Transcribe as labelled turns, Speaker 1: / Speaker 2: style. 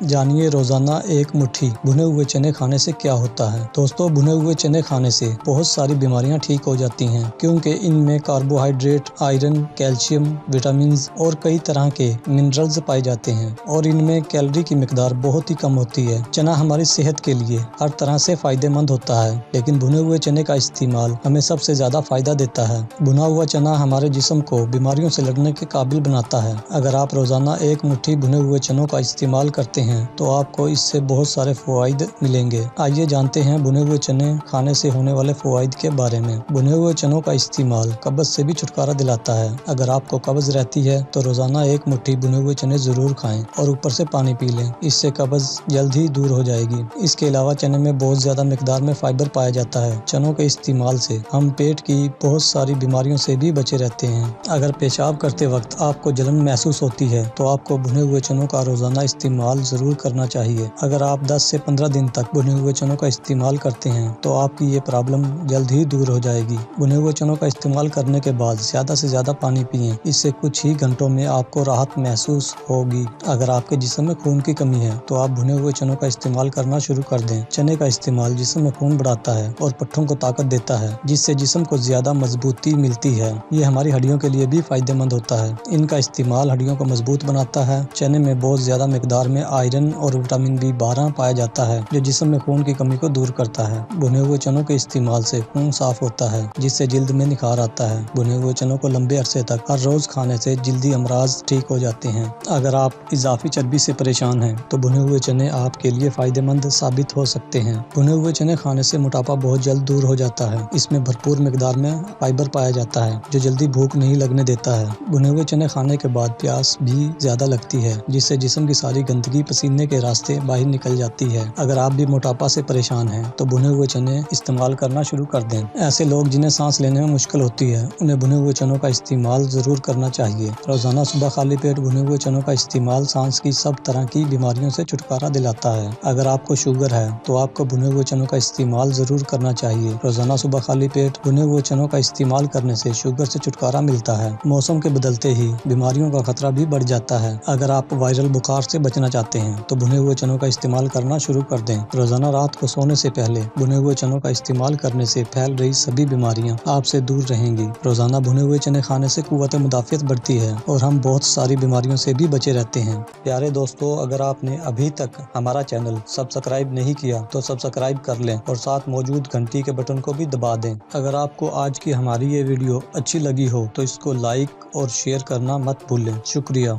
Speaker 1: जानिए रोजाना एक मुट्ठी भुने हुए चने खाने से क्या होता है। दोस्तों, भुने हुए चने खाने से बहुत सारी बीमारियां ठीक हो जाती हैं, क्योंकि इनमें कार्बोहाइड्रेट, आयरन, कैल्शियम, विटामिन और कई तरह के मिनरल्स पाए जाते हैं और इनमें कैलोरी की मिकदार बहुत ही कम होती है। चना हमारी सेहत के लिए हर तरह से फायदेमंद होता है, लेकिन भुने हुए चने का इस्तेमाल हमें सबसे ज्यादा फायदा देता है। भुना हुआ चना हमारे जिस्म को बीमारियों से लड़ने के काबिल बनाता है। अगर आप रोजाना एक मुट्ठी भुने हुए चनों का इस्तेमाल करते हैं तो आपको इससे बहुत सारे फवाइद मिलेंगे। आइए जानते हैं भुने हुए चने खाने से होने वाले फवाइद के बारे में। भुने हुए चनों का इस्तेमाल कब्ज से भी छुटकारा दिलाता है। अगर आपको कब्ज रहती है तो रोजाना एक मुट्ठी भुने हुए चने जरूर खाएं और ऊपर से पानी पी लें। इससे कब्ज जल्द ही दूर हो जाएगी। इसके अलावा चने में बहुत ज्यादा मिकदार में फाइबर पाया जाता है। चनों के इस्तेमाल से हम पेट की बहुत सारी बीमारियों से भी बचे रहते हैं। अगर पेशाब करते वक्त आपको जलन महसूस होती है तो आपको भुने हुए चनों का रोजाना इस्तेमाल जरूर करना चाहिए। अगर आप 10 से 15 दिन तक भुने हुए चनों का इस्तेमाल करते हैं तो आपकी ये प्रॉब्लम जल्द ही दूर हो जाएगी। भुने हुए चनों का इस्तेमाल करने के बाद ज्यादा से ज्यादा पानी पिएं। इससे कुछ ही घंटों में आपको राहत महसूस होगी। अगर आपके जिस्म में खून की कमी है तो आप भुने हुए चनों का इस्तेमाल करना शुरू कर दें। चने का इस्तेमाल जिस्म में खून बढ़ाता है और पट्ठों को ताकत देता है, जिससे जिस्म को ज्यादा मजबूती मिलती है। ये हमारी हड्डियों के लिए भी फायदेमंद होता है। इनका इस्तेमाल हड्डियों को मजबूत बनाता है। चने में बहुत ज्यादा मिकदार में आयरन और विटामिन B12 पाया जाता है, जो जिस्म में खून की कमी को दूर करता है। भुने हुए चनों के इस्तेमाल से खून साफ होता है, जिससे जिल्द में निखार आता है। भुने हुए चनों को लंबे अरसे तक हर रोज खाने से जल्दी अमराज ठीक हो जाते हैं। अगर आप इजाफी चर्बी से परेशान हैं तो भुने हुए चने आपके लिए फायदेमंद साबित हो सकते हैं। भुने हुए चने खाने से मोटापा बहुत जल्द दूर हो जाता है। इसमें भरपूर मिकदार में फाइबर पाया जाता है, जो जल्दी भूख नहीं लगने देता है। भुने हुए चने खाने के बाद प्यास भी ज्यादा लगती है, जिससे जिस्म की सारी गंदगी पसीने के रास्ते बाहर निकल जाती है। अगर आप भी मोटापा से परेशान हैं तो भुने हुए चने इस्तेमाल करना शुरू कर दें। ऐसे लोग जिन्हें सांस लेने में मुश्किल होती है, उन्हें भुने हुए चनों का इस्तेमाल जरूर करना चाहिए। रोजाना सुबह खाली पेट भुने हुए चनों का इस्तेमाल सांस की सब तरह की बीमारियों से छुटकारा दिलाता है। अगर आपको शुगर है तो आपको भुने हुए चनों का इस्तेमाल जरूर करना चाहिए। रोजाना सुबह खाली पेट भुने हुए चनों का इस्तेमाल करने से शुगर से छुटकारा मिलता है। मौसम के बदलते ही बीमारियों का खतरा भी बढ़ जाता है। अगर आप वायरल बुखार से बचना चाहते हैं तो भुने हुए चनों का इस्तेमाल करना शुरू कर दें। रोजाना रात को सोने से पहले भुने हुए चनों का इस्तेमाल करने से फैल रही सभी बीमारियां आपसे दूर रहेंगी। रोजाना भुने हुए चने खाने से कुव्वत मुदाफियत बढ़ती है और हम बहुत सारी बीमारियों से भी बचे रहते हैं। प्यारे दोस्तों, अगर आपने अभी तक हमारा चैनल सब्सक्राइब नहीं किया तो सब्सक्राइब कर लें और साथ मौजूद घंटी के बटन को भी दबा दें। अगर आपको आज की हमारी ये वीडियो अच्छी लगी हो तो इसको लाइक और शेयर करना मत भूलें। शुक्रिया।